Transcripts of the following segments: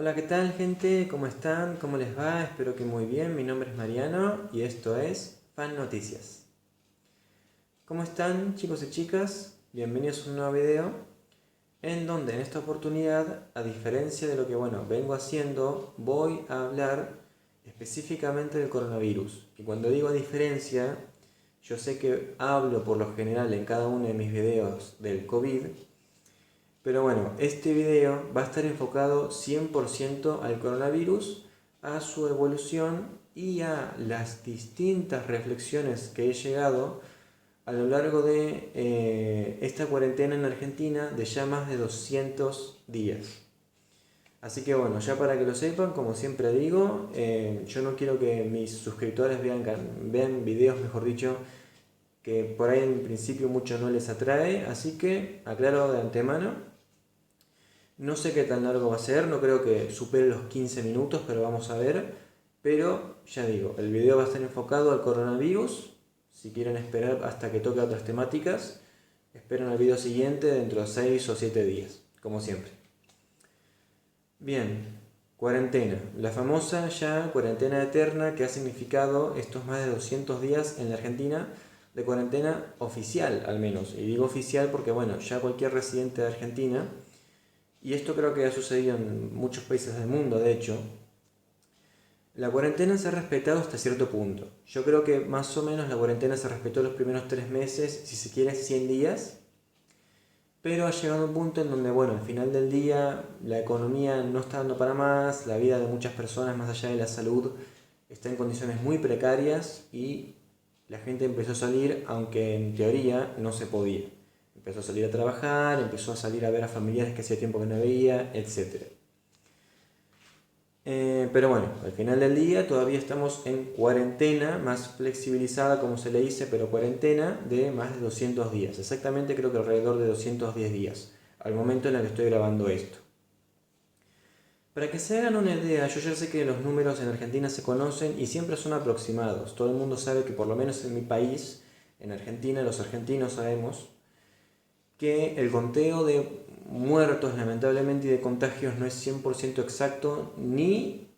Hola, ¿qué tal, gente? ¿Cómo están? ¿Cómo les va? Espero que muy bien. Mi nombre es Mariano y esto es Fan Noticias. ¿Cómo están, chicos y chicas? Bienvenidos a un nuevo video en donde en esta oportunidad, a diferencia de lo que vengo haciendo, voy a hablar específicamente del coronavirus. Y cuando digo a diferencia, yo sé que hablo por lo general en cada uno de mis videos del COVID. Pero bueno, este video va a estar enfocado 100% al coronavirus, a su evolución y a las distintas reflexiones que he llegado a lo largo de esta cuarentena en Argentina de ya más de 200 días. Así que bueno, ya para que lo sepan, como siempre digo, yo no quiero que mis suscriptores vean videos, mejor dicho, que por ahí en principio mucho no les atrae, así que aclaro de antemano. No sé qué tan largo va a ser, no creo que supere los 15 minutos, pero vamos a ver. Pero ya digo, el video va a estar enfocado al coronavirus. Si quieren esperar hasta que toque otras temáticas, esperen el video siguiente dentro de 6 o 7 días, como siempre. Bien, cuarentena. La famosa ya cuarentena eterna que ha significado estos más de 200 días en la Argentina de cuarentena oficial al menos. Y digo oficial porque bueno, ya cualquier residente de Argentina, y esto creo que ha sucedido en muchos países del mundo, de hecho, la cuarentena se ha respetado hasta cierto punto. Yo creo que más o menos la cuarentena se respetó los primeros 3 meses, si se quiere 100 días, pero ha llegado un punto en donde, bueno, al final del día la economía no está dando para más, la vida de muchas personas, más allá de la salud, está en condiciones muy precarias y la gente empezó a salir, aunque en teoría no se podía. Empezó a salir a trabajar, empezó a salir a ver a familiares que hacía tiempo que no veía, etc. Pero bueno, al final del día todavía estamos en cuarentena, más flexibilizada como se le dice, pero cuarentena de más de 200 días. Exactamente creo que alrededor de 210 días, al momento en el que estoy grabando esto. Para que se hagan una idea, yo ya sé que los números en Argentina se conocen y siempre son aproximados. Todo el mundo sabe que por lo menos en mi país, en Argentina, los argentinos sabemos que el conteo de muertos lamentablemente y de contagios no es 100% exacto ni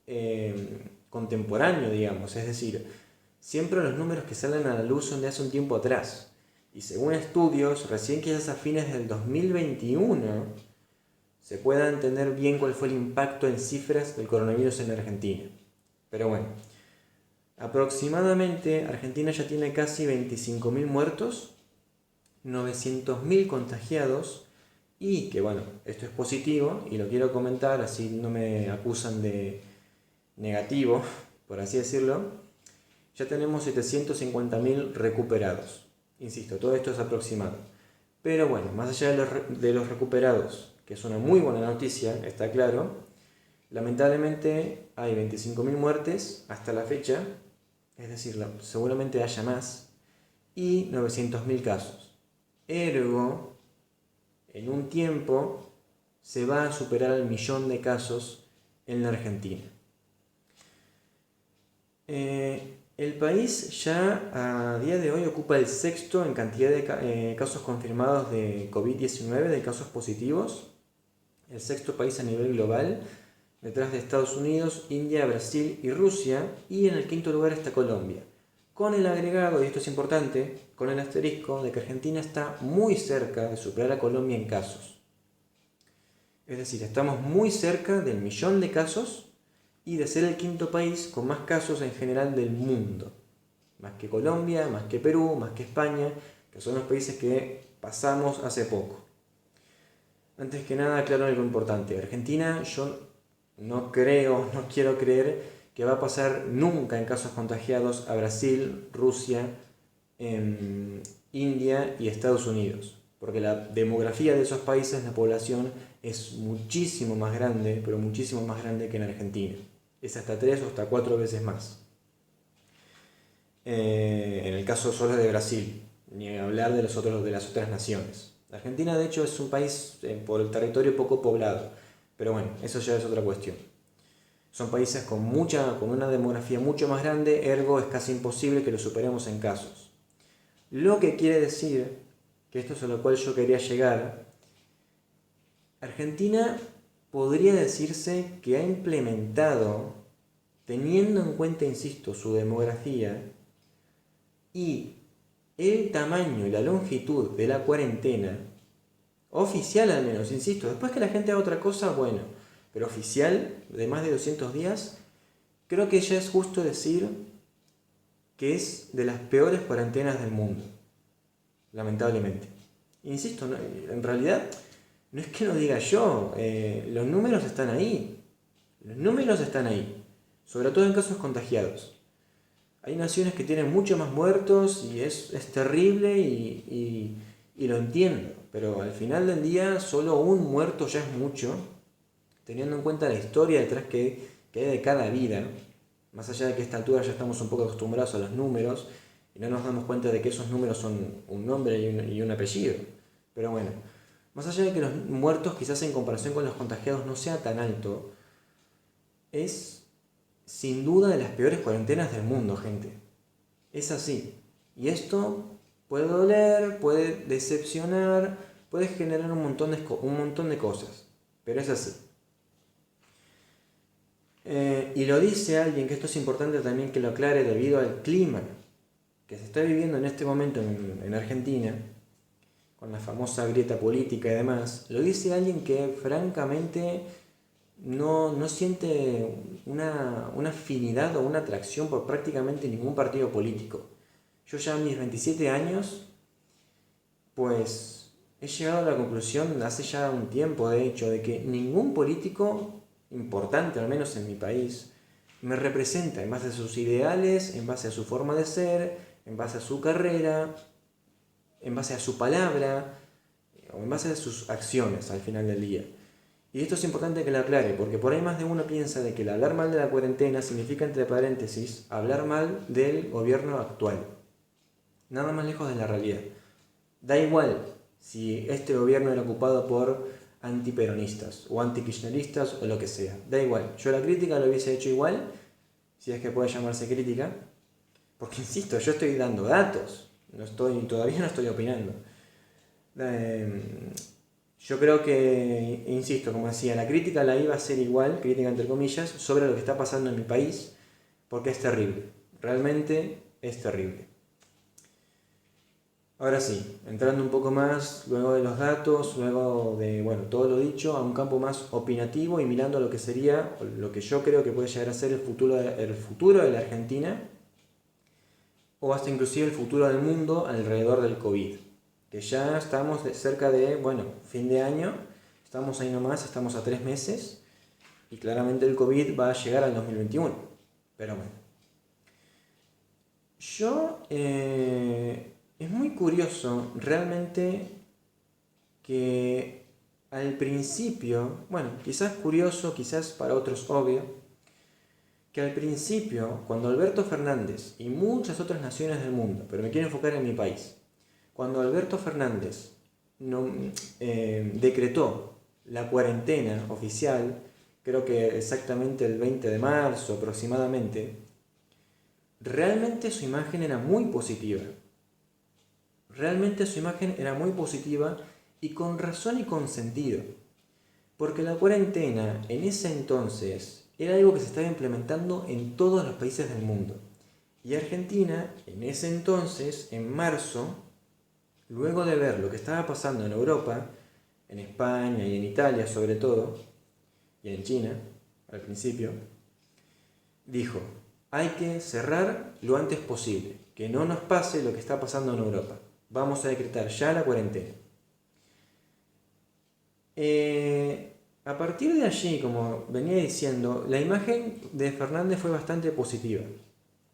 contemporáneo, digamos. Es decir, siempre los números que salen a la luz son de hace un tiempo atrás. Y según estudios, recién quizás a fines del 2021 se pueda entender bien cuál fue el impacto en cifras del coronavirus en Argentina. Pero bueno, aproximadamente Argentina ya tiene casi 25.000 muertos, 900.000 contagiados y que bueno, esto es positivo y lo quiero comentar, así no me acusan de negativo, por así decirlo. Ya tenemos 750.000 recuperados. Insisto, todo esto es aproximado. Pero bueno, más allá de los recuperados, que es una muy buena noticia, está claro, lamentablemente hay 25.000 muertes hasta la fecha, es decir, seguramente haya más, y 900.000 casos. Ergo, en un tiempo se va a superar el 1.000.000 de casos en la Argentina. El país ya a día de hoy ocupa el sexto en cantidad de casos confirmados de COVID-19, de casos positivos. El sexto país a nivel global, detrás de Estados Unidos, India, Brasil y Rusia. Y en el quinto lugar está Colombia. Con el agregado, y esto es importante, con el asterisco de que Argentina está muy cerca de superar a Colombia en casos. Es decir, estamos muy cerca del 1.000.000 de casos y de ser el quinto país con más casos en general del mundo. Más que Colombia, más que Perú, más que España, que son los países que pasamos hace poco. Antes que nada, aclaro algo importante. Argentina, yo no quiero creer que va a pasar nunca en casos contagiados a Brasil, Rusia, India y Estados Unidos. Porque la demografía de esos países, la población es muchísimo más grande, pero muchísimo más grande que en Argentina. Es hasta 3 o hasta 4 veces más. En el caso solo de Brasil, ni hablar de las otras naciones. Argentina de hecho es un país por el territorio poco poblado, pero bueno, eso ya es otra cuestión. Son países con una demografía mucho más grande, ergo es casi imposible que lo superemos en casos. Lo que quiere decir, que esto es a lo cual yo quería llegar, Argentina podría decirse que ha implementado, teniendo en cuenta, insisto, su demografía y el tamaño y la longitud de la cuarentena, oficial al menos, insisto, después que la gente haga otra cosa, bueno, pero oficial, de más de 200 días, creo que ya es justo decir que es de las peores cuarentenas del mundo, lamentablemente. Insisto, en realidad no es que lo diga yo, los números están ahí, sobre todo en casos contagiados. Hay naciones que tienen mucho más muertos y es terrible y lo entiendo, pero al final del día solo un muerto ya es mucho, teniendo en cuenta la historia detrás que hay de cada vida, más allá de que a esta altura ya estamos un poco acostumbrados a los números y no nos damos cuenta de que esos números son un nombre y un apellido. Pero bueno, más allá de que los muertos quizás en comparación con los contagiados no sea tan alto, es sin duda de las peores cuarentenas del mundo, gente. Es así. Y esto puede doler, puede decepcionar, puede generar un montón de cosas, pero es así. Y lo dice alguien, que esto es importante también que lo aclare debido al clima que se está viviendo en este momento en Argentina, con la famosa grieta política y demás, lo dice alguien que francamente no siente una afinidad o una atracción por prácticamente ningún partido político. Yo ya a mis 27 años, pues he llegado a la conclusión, hace ya un tiempo de hecho, de que ningún político importante, al menos en mi país, me representa en base a sus ideales, en base a su forma de ser, en base a su carrera, en base a su palabra, o en base a sus acciones al final del día. Y esto es importante que lo aclare, porque por ahí más de uno piensa de que el hablar mal de la cuarentena significa, entre paréntesis, hablar mal del gobierno actual. Nada más lejos de la realidad. Da igual si este gobierno era ocupado por antiperonistas o antikirchneristas o lo que sea. Da igual. Yo la crítica lo hubiese hecho igual, si es que puede llamarse crítica, porque insisto, yo estoy dando datos, todavía no estoy opinando. Yo creo que, insisto, como decía, la crítica la iba a hacer igual, crítica entre comillas, sobre lo que está pasando en mi país, porque es terrible. Realmente es terrible. Ahora sí, entrando un poco más, luego de los datos, luego de todo lo dicho, a un campo más opinativo y mirando lo que sería, lo que yo creo que puede llegar a ser el futuro de la Argentina, o hasta inclusive el futuro del mundo alrededor del COVID. Que ya estamos cerca de, fin de año, estamos ahí nomás, estamos a 3 meses, y claramente el COVID va a llegar al 2021. Pero bueno. Es muy curioso realmente que al principio, quizás curioso, quizás para otros obvio, que al principio, cuando Alberto Fernández y muchas otras naciones del mundo, pero me quiero enfocar en mi país, cuando Alberto Fernández decretó la cuarentena oficial, creo que exactamente el 20 de marzo aproximadamente, realmente su imagen era muy positiva. Realmente su imagen era muy positiva y con razón y con sentido. Porque la cuarentena en ese entonces era algo que se estaba implementando en todos los países del mundo. Y Argentina, en ese entonces, en marzo, luego de ver lo que estaba pasando en Europa, en España y en Italia sobre todo, y en China al principio, dijo, hay que cerrar lo antes posible, que no nos pase lo que está pasando en Europa. Vamos a decretar ya la cuarentena. A partir de allí, como venía diciendo, la imagen de Fernández fue bastante positiva,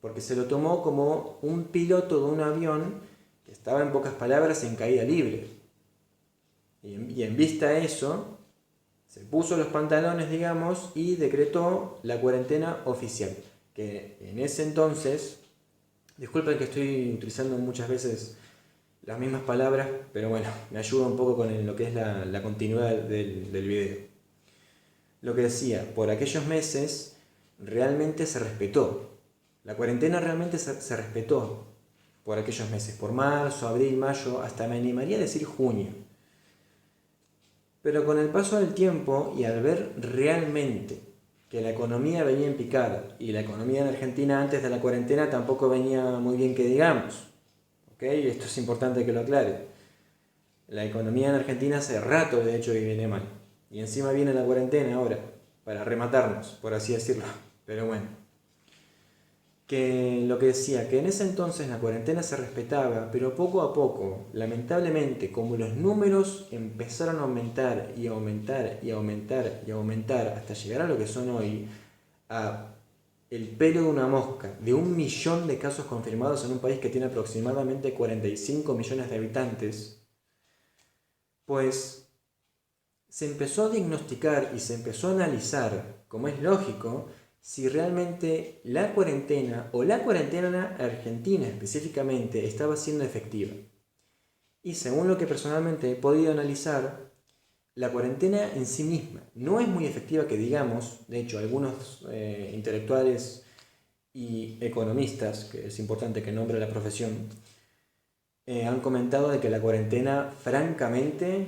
porque se lo tomó como un piloto de un avión que estaba, en pocas palabras, en caída libre. Y en vista a eso, se puso los pantalones, digamos, y decretó la cuarentena oficial, que en ese entonces, disculpen que estoy utilizando muchas veces las mismas palabras, pero me ayuda un poco con lo que es la continuidad del video. Lo que decía, por aquellos meses realmente se respetó. La cuarentena realmente se respetó por aquellos meses, por marzo, abril, mayo, hasta me animaría a decir junio. Pero con el paso del tiempo y al ver realmente que la economía venía en picada y la economía en Argentina antes de la cuarentena tampoco venía muy bien que digamos, ¿ok? Esto es importante que lo aclare. La economía en Argentina hace rato de hecho que viene mal. Y encima viene la cuarentena ahora, para rematarnos, por así decirlo. Pero bueno, que lo que decía, que en ese entonces la cuarentena se respetaba, pero poco a poco, lamentablemente, como los números empezaron a aumentar y aumentar y aumentar y aumentar hasta llegar a lo que son hoy, a el pelo de una mosca, de 1 millón de casos confirmados en un país que tiene aproximadamente 45 millones de habitantes, pues se empezó a diagnosticar y se empezó a analizar, como es lógico, si realmente la cuarentena o la cuarentena argentina específicamente estaba siendo efectiva. Y según lo que personalmente he podido analizar, la cuarentena en sí misma no es muy efectiva que digamos. De hecho, algunos intelectuales y economistas, que es importante que nombre la profesión, han comentado de que la cuarentena francamente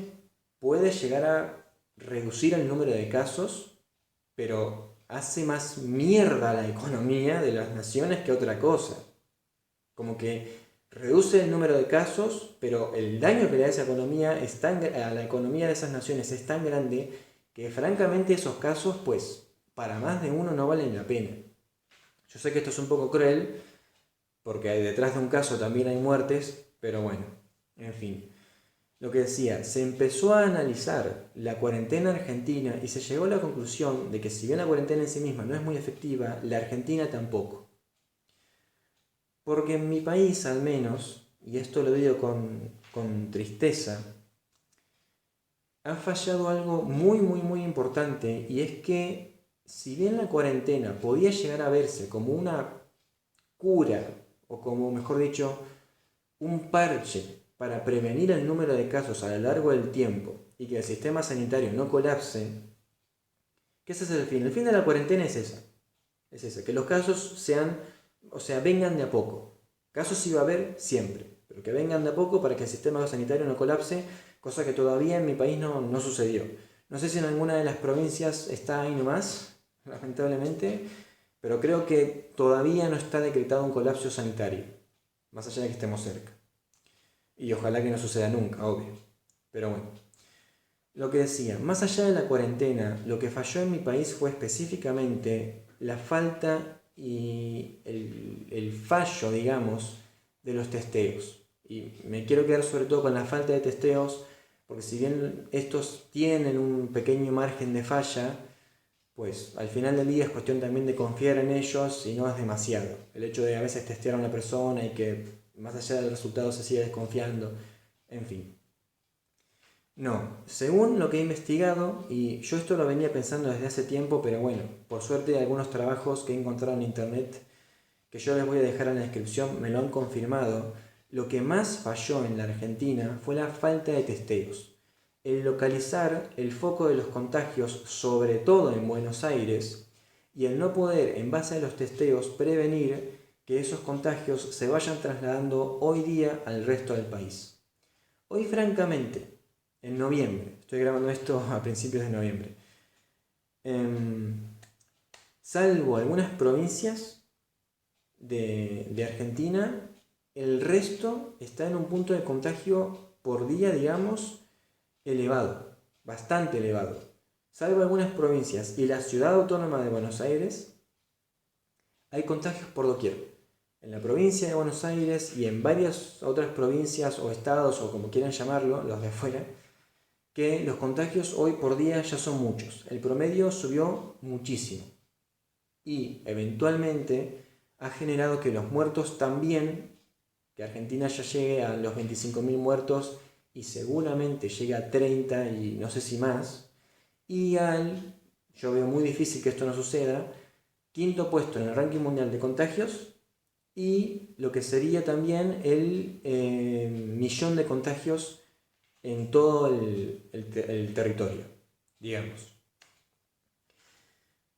puede llegar a reducir el número de casos, pero hace más mierda la economía de las naciones que otra cosa. Como que reduce el número de casos, pero el daño que le da esa economía a la economía de esas naciones es tan grande que francamente esos casos, pues, para más de uno no valen la pena. Yo sé que esto es un poco cruel, porque detrás de un caso también hay muertes, pero bueno, en fin. Lo que decía, se empezó a analizar la cuarentena argentina y se llegó a la conclusión de que si bien la cuarentena en sí misma no es muy efectiva, la Argentina tampoco. Porque en mi país al menos, y esto lo digo con tristeza, ha fallado algo muy importante, y es que si bien la cuarentena podía llegar a verse como una cura, o como mejor dicho, un parche para prevenir el número de casos a lo largo del tiempo y que el sistema sanitario no colapse, ¿qué ese es el fin? El fin de la cuarentena es esa. Es esa, que los casos sean, o sea, vengan de a poco. Casos sí va a haber siempre, pero que vengan de a poco para que el sistema sanitario no colapse, cosa que todavía en mi país no sucedió. No sé si en alguna de las provincias está ahí nomás, lamentablemente, pero creo que todavía no está decretado un colapso sanitario, más allá de que estemos cerca. Y ojalá que no suceda nunca, obvio. Pero bueno, lo que decía, más allá de la cuarentena, lo que falló en mi país fue específicamente la falta y el fallo, digamos, de los testeos. Y me quiero quedar sobre todo con la falta de testeos, porque si bien estos tienen un pequeño margen de falla, pues al final del día es cuestión también de confiar en ellos y no es demasiado. El hecho de a veces testear a una persona y que más allá del resultado se siga desconfiando, en fin. No, según lo que he investigado, y yo esto lo venía pensando desde hace tiempo, pero bueno, por suerte algunos trabajos que he encontrado en internet, que yo les voy a dejar en la descripción, me lo han confirmado. Lo que más falló en la Argentina fue la falta de testeos. El localizar el foco de los contagios, sobre todo en Buenos Aires, y el no poder, en base a los testeos, prevenir que esos contagios se vayan trasladando hoy día al resto del país. Hoy, francamente, en noviembre, estoy grabando esto a principios de noviembre, salvo algunas provincias de Argentina, el resto está en un punto de contagio por día, digamos, elevado, bastante elevado. Salvo algunas provincias y la ciudad autónoma de Buenos Aires, hay contagios por doquier. En la provincia de Buenos Aires y en varias otras provincias o estados, o como quieran llamarlo, los de afuera, que los contagios hoy por día ya son muchos. El promedio subió muchísimo. Y eventualmente ha generado que los muertos también, que Argentina ya llegue a los 25.000 muertos y seguramente llegue a 30 y no sé si más. Y yo veo muy difícil que esto no suceda, quinto puesto en el ranking mundial de contagios y lo que sería también el millón de contagios en todo el territorio, digamos.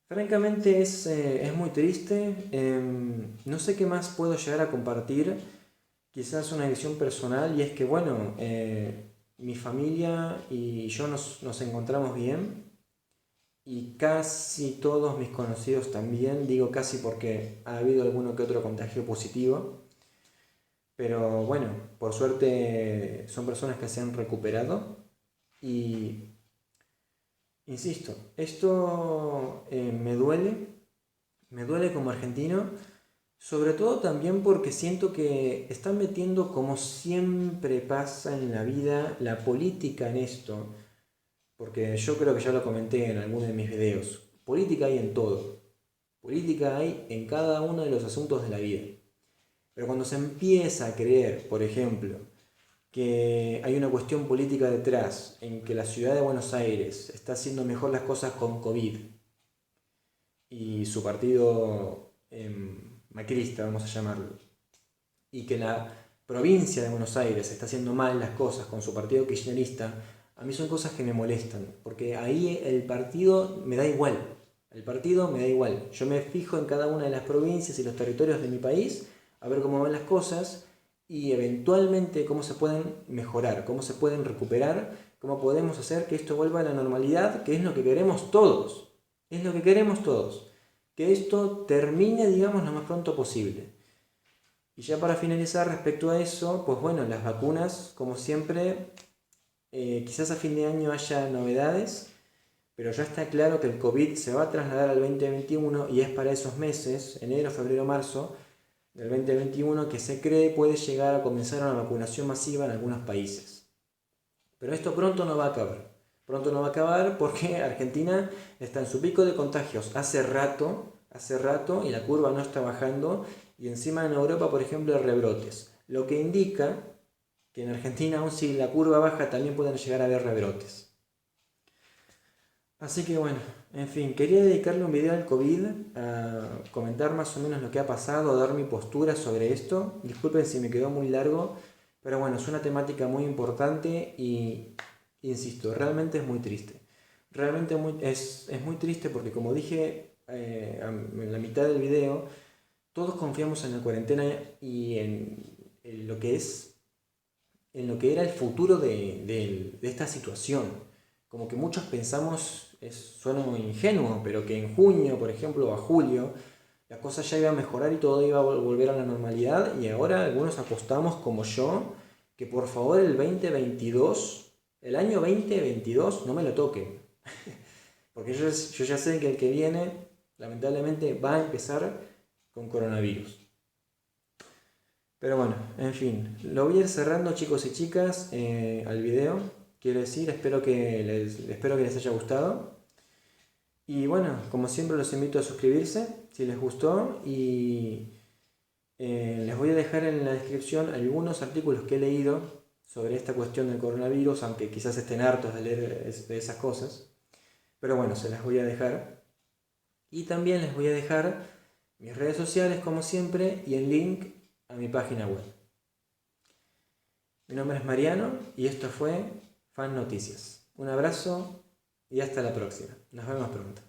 Francamente es muy triste, no sé qué más puedo llegar a compartir, quizás una visión personal, y es que bueno, mi familia y yo nos encontramos bien y casi todos mis conocidos también. Digo casi porque ha habido alguno que otro contagio positivo. Pero bueno, por suerte son personas que se han recuperado y insisto, esto me duele como argentino, sobre todo también porque siento que están metiendo, como siempre pasa en la vida, la política en esto, porque yo creo que ya lo comenté en alguno de mis videos, política hay en todo, política hay en cada uno de los asuntos de la vida. Pero cuando se empieza a creer, por ejemplo, que hay una cuestión política detrás, en que la ciudad de Buenos Aires está haciendo mejor las cosas con COVID y su partido macrista, vamos a llamarlo, y que la provincia de Buenos Aires está haciendo mal las cosas con su partido kirchnerista, a mí son cosas que me molestan, porque ahí el partido me da igual. El partido me da igual. Yo me fijo en cada una de las provincias y los territorios de mi país, a ver cómo van las cosas y eventualmente cómo se pueden mejorar, cómo se pueden recuperar, cómo podemos hacer que esto vuelva a la normalidad, que es lo que queremos todos. Es lo que queremos todos. Que esto termine, digamos, lo más pronto posible. Y ya para finalizar respecto a eso, pues bueno, las vacunas, como siempre, quizás a fin de año haya novedades, pero ya está claro que el COVID se va a trasladar al 2021 y es para esos meses, enero, febrero, marzo del 2021, que se cree puede llegar a comenzar una vacunación masiva en algunos países. Pero esto pronto no va a acabar. Pronto no va a acabar porque Argentina está en su pico de contagios hace rato y la curva no está bajando y encima en Europa, por ejemplo, hay rebrotes. Lo que indica que en Argentina, aun si la curva baja, también pueden llegar a haber rebrotes. Así que bueno, en fin, quería dedicarle un video al COVID, a comentar más o menos lo que ha pasado, a dar mi postura sobre esto. Disculpen si me quedó muy largo, pero bueno, es una temática muy importante y, insisto, realmente es muy triste. Realmente es muy triste porque, como dije en la mitad del video, todos confiamos en la cuarentena y en lo que es, en lo que era el futuro de esta situación. Como que muchos pensamos, suena muy ingenuo, pero que en junio, por ejemplo, o a julio, la cosa ya iba a mejorar y todo iba a volver a la normalidad, y ahora algunos apostamos como yo, que por favor el 2022, el año 2022 no me lo toquen, porque yo ya sé que el que viene lamentablemente va a empezar con coronavirus. Pero bueno, en fin, lo voy a ir cerrando, chicos y chicas, al video. Quiero decir, espero que les haya gustado. Y bueno, como siempre los invito a suscribirse si les gustó y les voy a dejar en la descripción algunos artículos que he leído sobre esta cuestión del coronavirus, aunque quizás estén hartos de leer de esas cosas. Pero bueno, se las voy a dejar. Y también les voy a dejar mis redes sociales como siempre y el link a mi página web. Mi nombre es Mariano y esto fue Fan Noticias. Un abrazo y hasta la próxima. Nos vemos pronto.